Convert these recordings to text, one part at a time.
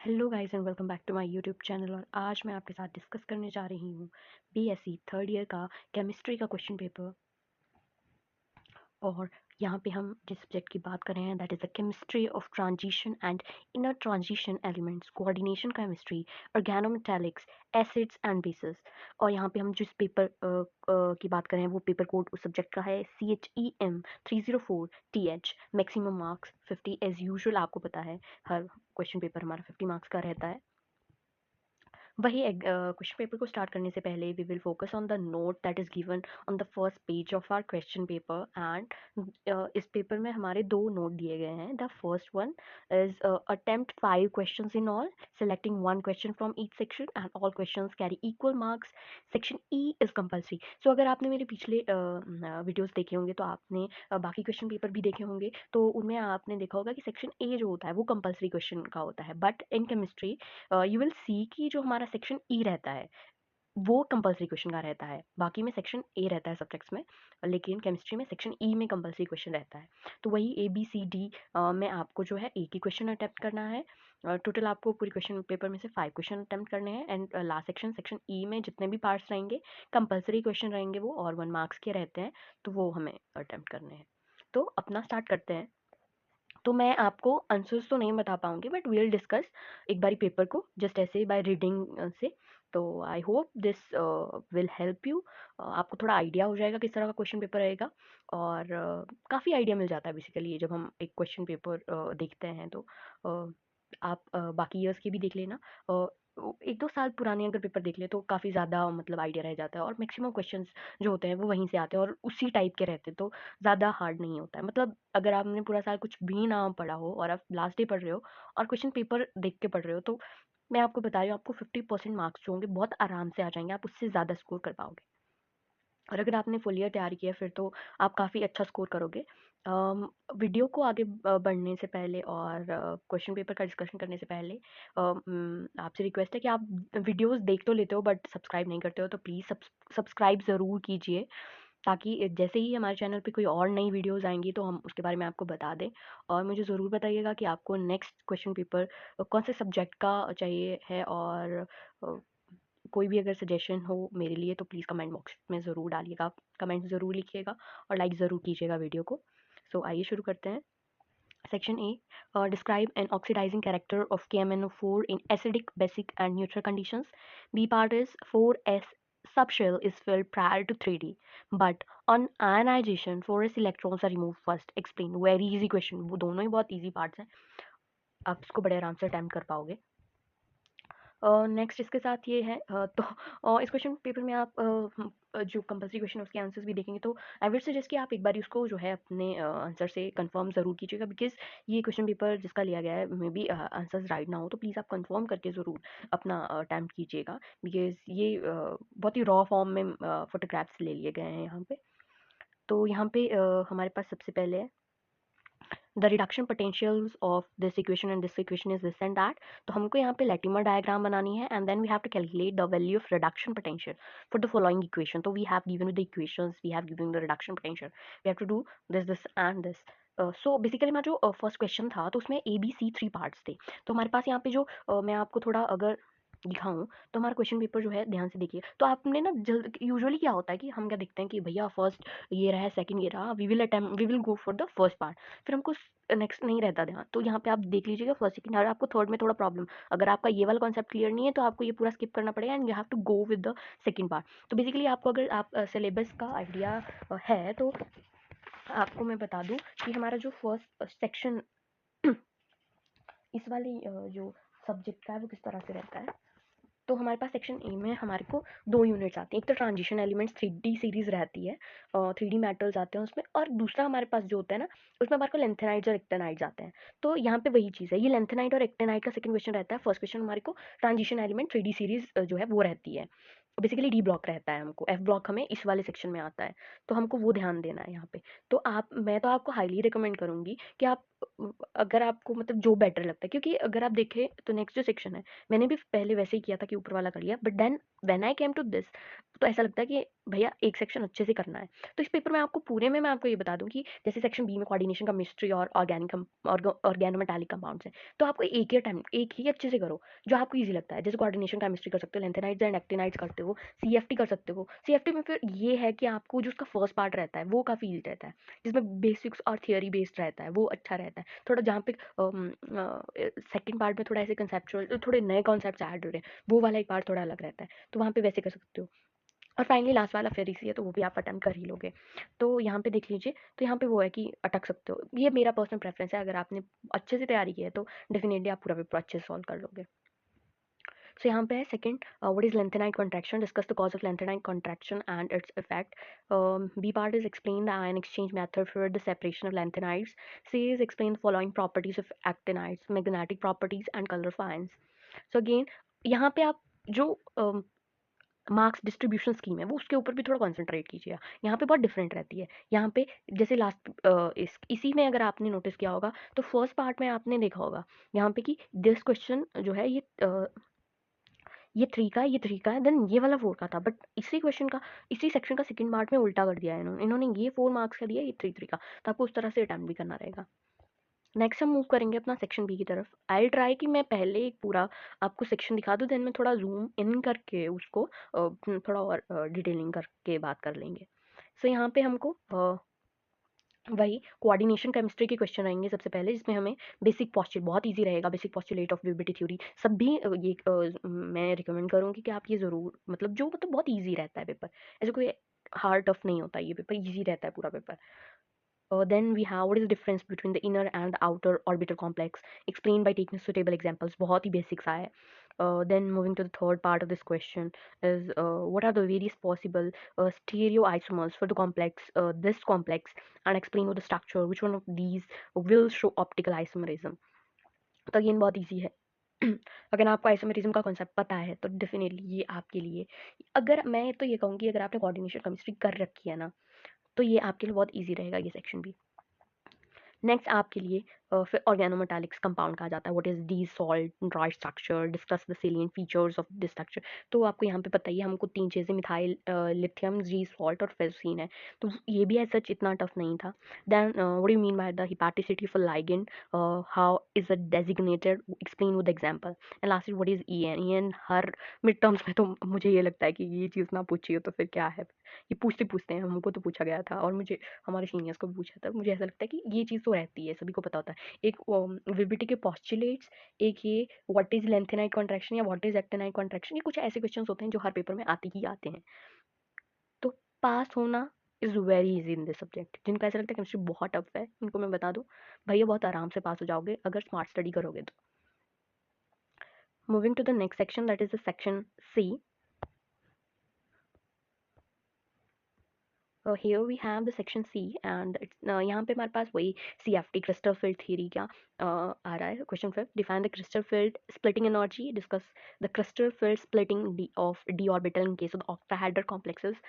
Hello guys and welcome back to my YouTube channel. और आज मैं आपके साथ डिस्कस करने जा रही हूँ बीएससी थर्ड ईयर का केमिस्ट्री का क्वेश्चन पेपर। और यहाँ पे हम जिस सब्जेक्ट की बात कर रहे हैं that is the chemistry of transition and inner transition elements, coordination chemistry, organometallics, acids and bases. और यहाँ पे हम जिस पेपर की बात कर रहे हैं वो पेपर कोड उस सब्जेक्ट का है CHEM 304TH। Maximum marks 50 as usual, आपको पता है हर क्वेश्चन पेपर हमारा 50 मार्क्स का रहता है। वही क्वेश्चन पेपर को स्टार्ट करने से पहले we will focus on the note that is given on the first page of our question paper. And इस पेपर में हमारे दो नोट दिए गए हैं। The first one is attempt 5 questions in all, selecting one question from each section and all questions carry equal marks. Section E is compulsory. So अगर आपने मेरे पिछले वीडियोस देखे होंगे तो आपने बाकी क्वेश्चन पेपर भी देखे होंगे, तो उनमें आपने देखा होगा कि सेक्शन ए जो होता है वो कंपल्सरी क्वेश्चन का होता है। But in chemistry you will see कि जो हमारा सेक्शन ई रहता है वो कंपल्सरी क्वेश्चन का रहता है। बाकी में सेक्शन ए रहता है सब्जेक्ट्स में, लेकिन केमिस्ट्री में सेक्शन ई में कंपल्सरी क्वेश्चन रहता है। तो वही ABCD में आपको जो है एक ही क्वेश्चन अटेम्प्ट करना है। टोटल आपको पूरी क्वेश्चन पेपर में से 5 क्वेश्चन अटेम्प्ट करने हैं। एंड लास्ट सेक्शन ई में जितने भी पार्ट्स रहेंगे कंपल्सरी क्वेश्चन रहेंगे वो, और 1 मार्क्स के रहते हैं, तो वो हमें अटेम्प्ट करने हैं। तो अपना स्टार्ट करते हैं। तो मैं आपको आंसर्स तो नहीं बता पाऊंगी बट वी विल डिस्कस एक बारी पेपर को जस्ट ऐसे बाय रीडिंग से। तो I hope this will help you. आपको थोड़ा आइडिया हो जाएगा किस तरह का क्वेश्चन पेपर रहेगा। और काफ़ी आइडिया मिल जाता है बेसिकली जब हम एक क्वेश्चन पेपर देखते हैं। तो आप बाकी ईयर्स के भी देख लेना। एक दो साल पुराने अगर पेपर देख ले तो काफ़ी ज़्यादा मतलब आइडिया रह जाता है। और मैक्सिमम क्वेश्चंस जो होते हैं वो वहीं से आते हैं और उसी टाइप के रहते हैं, तो ज़्यादा हार्ड नहीं होता है। मतलब अगर आपने पूरा साल कुछ भी ना पढ़ा हो और आप लास्ट डे पढ़ रहे हो और क्वेश्चन पेपर देख के पढ़ रहे हो, तो मैं आपको बता रही हूँ आपको 50% मार्क्स जो होंगे बहुत आराम से आ जाएंगे, आप उससे ज़्यादा स्कोर कर पाओगे। और अगर आपने फुल ईयर तैयारी किया फिर तो आप काफ़ी अच्छा स्कोर करोगे। वीडियो को आगे बढ़ने से पहले और क्वेश्चन पेपर का डिस्कशन करने से पहले आपसे रिक्वेस्ट है कि आप वीडियोस देख तो लेते हो बट सब्सक्राइब नहीं करते हो, तो प्लीज़ सब्सक्राइब ज़रूर कीजिए, ताकि जैसे ही हमारे चैनल पे कोई और नई वीडियोस आएंगी तो हम उसके बारे में आपको बता दें। और मुझे ज़रूर बताइएगा कि आपको नेक्स्ट क्वेश्चन पेपर कौन से सब्जेक्ट का चाहिए है। और कोई भी अगर सजेशन हो मेरे लिए तो प्लीज़ कमेंट बॉक्स में ज़रूर डालिएगा, आप कमेंट ज़रूर लिखिएगा और लाइक ज़रूर कीजिएगा वीडियो को। सो आइए शुरू करते हैं। Section A, describe an oxidizing character of KMnO4 in acidic, basic and neutral conditions. B part is 4s subshell is filled prior to 3D, but on ionization 4s electrons are removed first. Explain. Very easy question, वो दोनों ही बहुत easy parts हैं, आप इसको बड़े आराम से attempt कर पाओगे। नेक्स्ट इसके साथ ये है तो इस क्वेश्चन पेपर में आप जो कंपल्सरी क्वेश्चन है उसके आंसर्स भी देखेंगे, तो आई विल सजेस्ट कि आप एक बार उसको जो है अपने आंसर से कंफर्म ज़रूर कीजिएगा, बिकॉज ये क्वेश्चन पेपर जिसका लिया गया है मे बी आंसर्स राइट ना हो, तो प्लीज़ आप कंफर्म करके ज़रूर अपना अटैम्प्ट कीजिएगा, बिकॉज ये बहुत ही रॉ फॉर्म में फोटोग्राफ्स ले लिए गए हैं यहाँ पे। तो यहाँ पे हमारे पास सबसे पहले है the reduction potentials of this equation and this equation is this and that. तो हमको यहाँ पे Latimer diagram बनानी है and then we have to calculate the value of reduction potential for the following equation. तो we have given the equations, we have given the reduction potential, we have to do this and this. So basically हमारा जो first question था तो उसमें ABC 3 parts थे। तो हमारे पास यहाँ पे जो मैं आपको थोड़ा अगर दिखाऊं तो हमारा क्वेश्चन पेपर जो है ध्यान से देखिए। तो आपने ना जल्द यूजुअली क्या होता है कि हम क्या देखते हैं कि भैया फर्स्ट ये रहा है, सेकंड ये रहा, we will go for the first part, फिर हमको नेक्स्ट नहीं रहता ध्यान। तो यहाँ पे आप देख लीजिएगा फर्स्ट सेकंड, और आपको थर्ड में थोड़ा प्रॉब्लम, अगर आपका ये वाला कॉन्सेप्ट क्लियर नहीं है तो आपको ये पूरा स्किप करना पड़ेगा and you have to go with the second part. तो बेसिकली आपको अगर आप सिलेबस का आइडिया है तो आपको मैं बता दूं कि हमारा जो फर्स्ट सेक्शन इस वाली जो सब्जेक्ट का है वो किस तरह से रहता है। तो हमारे पास सेक्शन ए में हमारे को 2 यूनिट्स आती हैं। एक तो ट्रांजिशन एलिमेंट्स 3D सीरीज रहती है, 3D मेटल्स आते हैं उसमें, और दूसरा हमारे पास जो होता है ना उसमें हमारे को लेंथेनाइड्स और एक्टेनाइड्स आते हैं। तो यहाँ पे वही चीज़ है, ये लेंथेनाइड और एक्टेनाइड का सेकंड क्वेश्चन रहता है। फर्स्ट क्वेश्चन हमारे को ट्रांजिशन एलिमेंट 3D सीरीज जो है वो रहती है, बेसिकली डी ब्लॉक रहता है, हमको एफ ब्लॉक हमें इस वाले सेक्शन में आता है, तो हमको वो ध्यान देना है यहाँ पे। तो मैं तो आपको हाईली रिकमेंड करूँगी कि आप अगर आपको मतलब जो बेटर लगता है, क्योंकि अगर आप देखें तो नेक्स्ट जो सेक्शन है, मैंने भी पहले वैसे ही किया था कि ऊपर वाला कर लिया, but then when I came to this, तो ऐसा लगता है कि भैया एक सेक्शन अच्छे से करना है। तो इस पेपर में आपको पूरे में मैं आपको ये बता दूं कि जैसे सेक्शन बी में कोऑर्डिनेशन, केमिस्ट्री और ऑर्गेनोमेटालिक कंपाउंड्स है, तो आपको एक ही अच्छे से करो जो आपको ईजी लगता है। जैसे कोऑर्डिनेशन केमिस्ट्री कर सकते हो, लेंथेनाइड्स एंड एक्टिनाइड्स करते हो, सीएफटी कर सकते हो। सीएफटी में फिर ये है कि आपको जो उसका फर्स्ट पार्ट रहता है वो काफ़ी ईजी रहता है, जिसमें बेसिक्स और थियरी बेस्ड रहता है, वो अच्छा रहता है। थोड़ा जहाँ पे सेकंड पार्ट में थोड़ा ऐसे कंसेप्चुअल थोड़े नए कॉन्सेप्ट्स ऐड हो रहे हैं, वो वाला एक पार्ट थोड़ा अलग रहता है, तो वहाँ पे वैसे कर सकते हो। और फाइनली लास्ट वाला फिर इसी है, तो वो भी आप अटेम्प्ट कर ही लोगे। तो यहाँ पे देख लीजिए, तो यहाँ पे वो है कि अटक सकते हो, ये मेरा पर्सनल प्रेफरेंस है। अगर आपने अच्छे से तैयारी की है तो डेफिनेटली आप पूरा पेपर अच्छे से सॉल्व कर लोगे। So यहाँ पे है second, what is lengthenite contraction, discuss the cause of lengthenite contraction and its effect. B part is explain the ion exchange method for the separation of lanthanides. C is explain the following properties of actinides, magnetic properties and color of ions. So again यहाँ पे आप जो marks distribution scheme है वो उसके ऊपर भी थोड़ा कॉन्सेंट्रेट कीजिए। यहाँ पे बहुत डिफरेंट रहती है। यहाँ पे जैसे इसी में अगर आपने नोटिस किया होगा तो फर्स्ट पार्ट में आपने देखा होगा यहाँ पे कि दिस क्वेश्चन जो है ये 3 का है, ये 3 का है, देन ये वाला 4 का था, बट इसी क्वेश्चन का इसी सेक्शन का सेकंड पार्ट में उल्टा कर दिया है इन्होंने ये 4 मार्क्स का दिया, ये 3 का, तो आपको उस तरह से अटेम्प्ट भी करना रहेगा। नेक्स्ट हम मूव करेंगे अपना सेक्शन बी की तरफ। आई ट्राई कि मैं पहले एक पूरा आपको सेक्शन दिखा दूँ, देन मैं थोड़ा ज़ूम इन करके उसको थोड़ा और डिटेलिंग करके बात कर लेंगे। सो यहाँ पे हमको वही कोऑर्डिनेशन केमिस्ट्री के क्वेश्चन आएंगे सबसे पहले, जिसमें हमें बेसिक पॉस्चुलेट बहुत इजी रहेगा, बेसिक पॉस्चुलेट ऑफ वीबीटी थ्योरी सब भी मैं रिकमेंड करूँगी कि आप ये ज़रूर मतलब बहुत इजी रहता है पेपर, ऐसे कोई हार्ड टफ नहीं होता, ये पेपर इजी रहता है पूरा paper. Then we have what is the difference between the inner and the outer orbital complex, explained by taking suitable examples, बहुत ही basic सा है। Then moving to the third part of this question is what are the various possible stereoisomers for the complex, this complex, and explain what the structure, which one of these will show optical isomerism. तो again बहुत easy है। अगर आपको isomerism का concept पता है तो definitely ये आपके लिए, अगर मैं तो ये कहूँगी अगर आपने कोऑर्डिनेशन केमिस्ट्री कर रखी है ना, तो ये आपके लिए बहुत ईजी रहेगा ये सेक्शन भी। नेक्स्ट आपके लिए फिर ऑर्गेनोमेटालिक्स कंपाउंड कहा जाता है, what is the salt dry structure, discuss the salient features of this structure. तो आपको यहाँ पे पता ही है, हमको 3 चीज़ें मिथाइल लिथियम जी सॉल्ट और फेरोसिन है, तो ये भी एज सच इतना टफ नहीं था। Then what do you mean by the hapticity of a ligand, how is it designated, explain with example, and last what is EN हर मिड टर्म्स में, तो मुझे ये लगता है कि ये चीज़ ना पूछिए तो फिर क्या है, ये पूछते पूछते हैं, हमको तो पूछा गया था और मुझे हमारे सीनियर्स को भी पूछा था, मुझे ऐसा लगता है कि ये चीज़ तो रहती है, सभी को पता होता है। एक वीबीटी के पोस्टुलेट्स, एक ये व्हाट इज लेंथेनाइट कॉन्ट्रैक्शन या व्हाट इज एक्टिनाइट कॉन्ट्रैक्शन, ये कुछ ऐसे क्वेश्चंस होते हैं जो हर पेपर में आते ही आते हैं। तो पास होना is very easy in this subject. जिनको ऐसा लगता है केमिस्ट्री बहुत टफ है, उनको मैं बता दूं भैया बहुत आराम से पास हो जाओगे अगर स्मार्ट स्टडी करोगे तो। Moving to the next section, that is the section C. Here we have the section C and यहाँ पे हमारे पास वही CFT crystal field theory का आ रहा है क्वेश्चन। फिर define the crystal field splitting energy, discuss the crystal field splitting of d orbital in case of the octahedral complexes.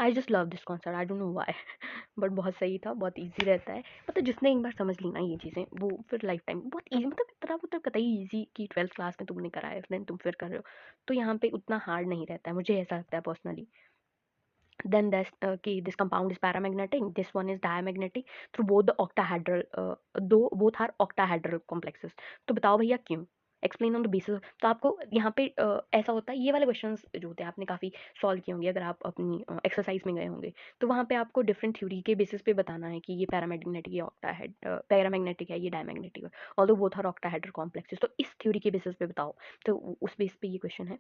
I just love this concept, I don't know why, but बहुत सही था, बहुत easy रहता है, मतलब जिसने एक बार समझ ली ना ये चीज़ें वो फिर लाइफ टाइम बहुत इजी, मतलब इतना वो तो कतई इजी कि 12th क्लास में तुमने करा है देन तुम फिर कर रहे हो, तो यहाँ पे उतना हार्ड नहीं रहता है, मुझे ऐसा लगता है personally. Then this compound is paramagnetic, this one is diamagnetic through both the octahedral, though both are octahedral complexes. तो बताओ भैया क्यों, एक्सप्लेन ऑन द बेसिस। तो आपको यहाँ पे ऐसा होता है, ये वाले क्वेश्चंस जो होते हैं आपने काफ़ी सॉल्व किए होंगे अगर आप अपनी एक्सरसाइज में गए होंगे, तो वहाँ पे आपको डिफरेंट थ्योरी के बेसिस पे बताना है कि ये पैरामैग्नेटिक, ये ऑक्टाहेड पैरामैग्नेटिक है, ये डायमैग्नेटिक है, although both are octahedral complexes, तो इस थ्योरी के बेसिस पे बताओ, तो उस बेस पे ये क्वेश्चन है।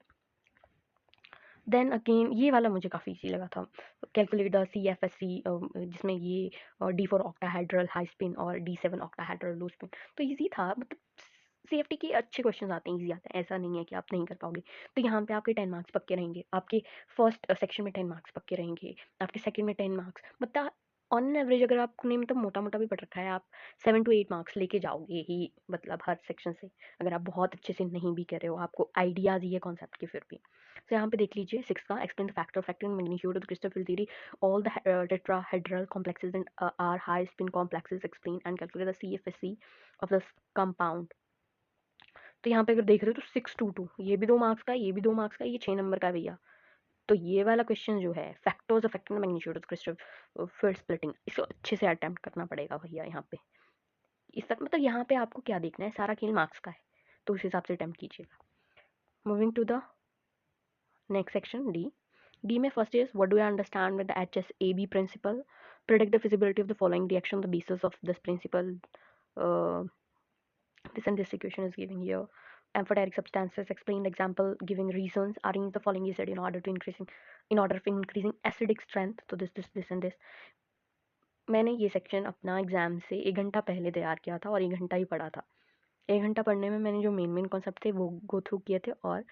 देन अगेन ये वाला मुझे काफ़ी इजी लगा था, कैलकुलेट द CFSC, जिसमें ये D4 ऑक्टाहेड्रल हाई स्पिन और D7 ऑक्टाहेड्रल लो स्पिन, तो इजी था, मतलब CFT के अच्छे क्वेश्चन आते हैं, इजी आते हैं, ऐसा नहीं है कि आप नहीं कर पाओगे। तो यहाँ पे आपके 10 मार्क्स पक्के रहेंगे, आपके फर्स्ट सेक्शन में 10 मार्क्स पक्के रहेंगे, आपके सेकंड में 10 मार्क्स, मतलब ऑन एन एवरेज अगर आपने मतलब मोटा मोटा भी पढ़ रखा है, आप 7 to 8 मार्क्स लेके जाओगे ही, मतलब हर सेक्शन से। अगर आप बहुत अच्छे से नहीं भी कर रहे हो, आपको आइडियाज ही है कॉन्सेप्ट के फिर भी। तो यहाँ पे देख लीजिए 6 का, explain the factor and magnitude of the crystal field theory, all the tetrahedral complexes and are high spin complexes, explain and calculate the CFSE of the compound। तो यहाँ पे अगर देख रहे हो तो 622, ये भी 2 मार्क्स का, ये भी 2 मार्क्स का, ये 6 नंबर का है भैया। तो ये वाला क्वेश्चन जो है, factors affecting the magnitude of crystal field splitting, इसको अच्छे से अटेम्प्ट करना पड़ेगा भैया यहाँ पे। इस तक मतलब यहाँ पे आपको क्या देखना है, सारा खेल मार्क्स का है, तो उस हिसाब से अटेम्प्ट कीजिएगा। Moving to the next section, D. D में first is what do I understand with the HSAB principle, predict the feasibility of the following reaction on the basis of this principle, this and this equation is giving here. Amphoteric substances, explain the example, giving reasons, arrange the following is said in order of increasing acidic strength, तो this and this। मैंने ये section अपना exam से 1 घंटा पहले तैयार किया था और 1 घंटा ही पढ़ा था। 1 घंटा पढ़ने में मैंने जो मेन कॉन्सेप्ट थे वो गो थ्रू किए थे और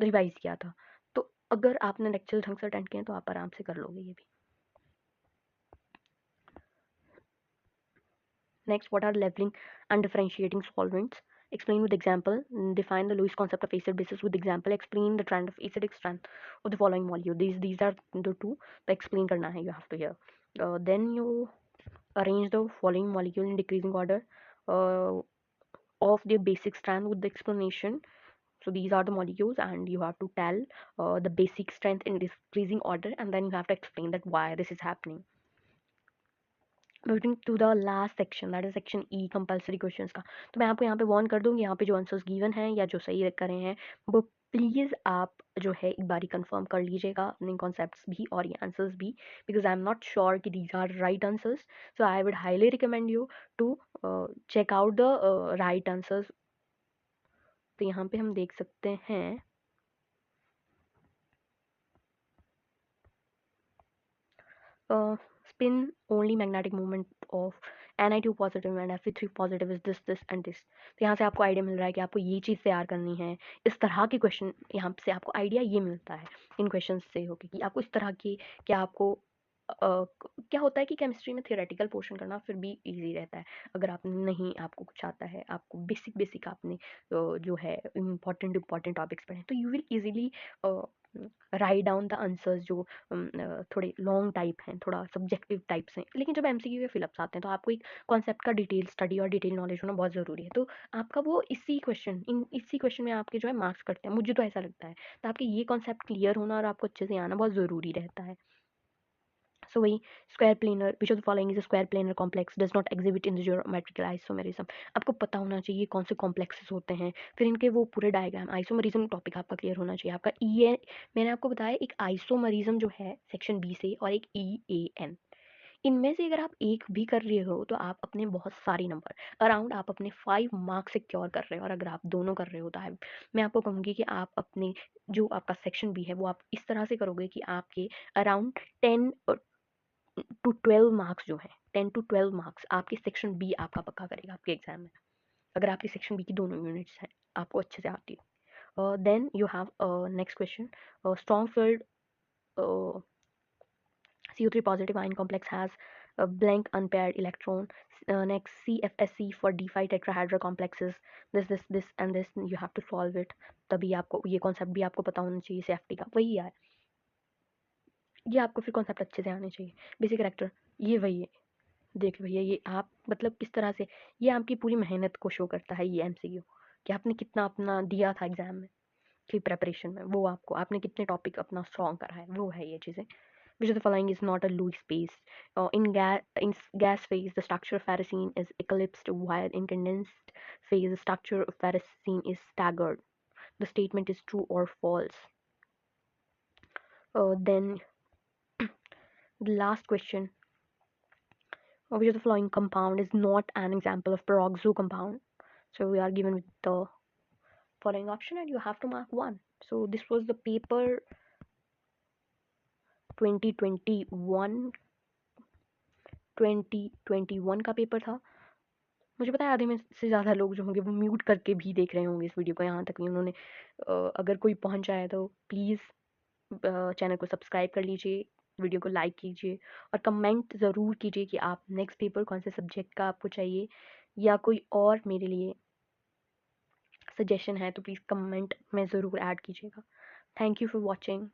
रिवाइज किया था। तो अगर आपने लेक्चर ढंग से अटेंड किए तो आप आराम से कर लोगे ये भी। Next, what are leveling and differentiating solvents? Explain with example. Define the Lewis concept of acid basis with example. Explain the trend of acidic strength of the following molecule. These are the two. The explain करना है, you have to hear. Then you arrange the following molecule in decreasing order uh, of their basic strength with the explanation. So these are the molecules, and you have to tell the basic strength in decreasing order, and then you have to explain that why this is happening. Moving to the last section, that is section E, compulsory questions का। तो मैं आपको यहाँ पे warn कर दूँगी, यहाँ पे जो आंसर्स गिवन हैं या जो सही करे हैं वो प्लीज़ आप जो है एक बारी कंफर्म कर लीजिएगा, अपने कॉन्सेप्ट्स भी और ये आंसर्स भी, because I am not sure कि these are right answers. So I would highly recommend you to check out the right answers. तो यहाँ पे हम देख सकते हैं spin only magnetic moment of Ni2 positive and Fe3 positive is this and this। तो यहाँ से आपको आइडिया मिल रहा है कि आपको ये चीज़ तैयार करनी है। इस तरह के क्वेश्चन यहाँ से आपको आइडिया ये मिलता है इन क्वेश्चन से होके कि आपको इस तरह की, क्या आपको क्या होता है कि केमिस्ट्री में थियोरेटिकल पोर्शन करना फिर भी इजी रहता है। अगर आप नहीं, आपको कुछ आता है, आपको बेसिक आपने जो है इम्पॉर्टेंट टॉपिक्स पढ़े, तो you will easily write down the answers जो थोड़े लॉन्ग टाइप हैं, थोड़ा सब्जेक्टिव टाइप्स हैं। लेकिन जब एमसीक्यू या फिलअप्स आते हैं तो आपको एक कॉन्सेप्ट का डिटेल स्टडी और डिटेल नॉलेज होना बहुत ज़रूरी है। तो आपका वो इसी क्वेश्चन में आपके जो है मार्क्स कटते हैं, मुझे तो ऐसा लगता है। तो आपके ये कॉन्सेप्ट क्लियर होना और आपको अच्छे से आना बहुत ज़रूरी रहता है। सो वही square planar, which of the following is a square planar complex does not exhibit in the geometrical isomerism. आपको पता होना चाहिए कौन से कॉम्प्लेक्सेस होते हैं, फिर इनके वो पूरे डायग्राम। आइसोमेरिज्म टॉपिक आपका क्लियर होना चाहिए। आपका ई ए, मैंने आपको बताया एक आइसोमेरिज्म जो है सेक्शन बी से, और एक ई ए एन। इनमें से अगर आप एक भी कर रहे हो तो आप अपने बहुत सारी नंबर अराउंड आप अपने 5 मार्क्स सिक्योर कर रहे हो। और अगर आप दोनों कर रहे हो तो मैं आपको कहूँगी कि आप अपने जो आपका सेक्शन बी है वो आप इस तरह से करोगे कि आपके अराउंड 10 टू 12 मार्क्स जो है, 10 to 12 मार्क्स आपके सेक्शन बी आपका पक्का करेगा आपके एग्जाम में, अगर आपकी सेक्शन बी की दोनों यूनिट्स हैं आपको अच्छे से आती है। Then you have next question, strong field CO3 positive ion complex has a blank unpaired electron। Next, CFSE for D5 tetrahedral complexes, this and this you have to solve it। तभी आपको ये concept भी आपको पता होना चाहिए safety का। वही यार, ये आपको फिर कॉन्सेप्ट अच्छे से आने चाहिए। बेसिक करेक्टर ये वही है, देख भैया ये आप मतलब किस तरह से ये आपकी पूरी मेहनत को शो करता है। ये एमसीक्यू कि आपने कितना अपना दिया था एग्जाम में की प्रेपरेशन में, वो आपने कितने टॉपिक अपना स्ट्रॉन्ग करा है, वो है ये चीज़ें। Which of the following is not a Lewis space? In gas phase, the structure of ferrocene is eclipsed, while in condensed phase, the structure of ferrocene is staggered. The statement is true or false. Then the last question: which of the following compound is not an example of peroxo compound? So we are given with the following option, and you have to mark one. So this was the paper 2021 का paper था। मुझे पता है आधे में से ज़्यादा लोग जो होंगे वो म्यूट करके भी देख रहे होंगे इस वीडियो को, यहाँ तक भी उन्होंने अगर कोई पहुँच जाए तो प्लीज़ चैनल को सब्सक्राइब कर लीजिए, वीडियो को लाइक कीजिए और कमेंट ज़रूर कीजिए कि आप नेक्स्ट पेपर कौन से सब्जेक्ट का आपको चाहिए या कोई और मेरे लिए सजेशन है तो प्लीज़ कमेंट में ज़रूर ऐड कीजिएगा। Thank you for watching.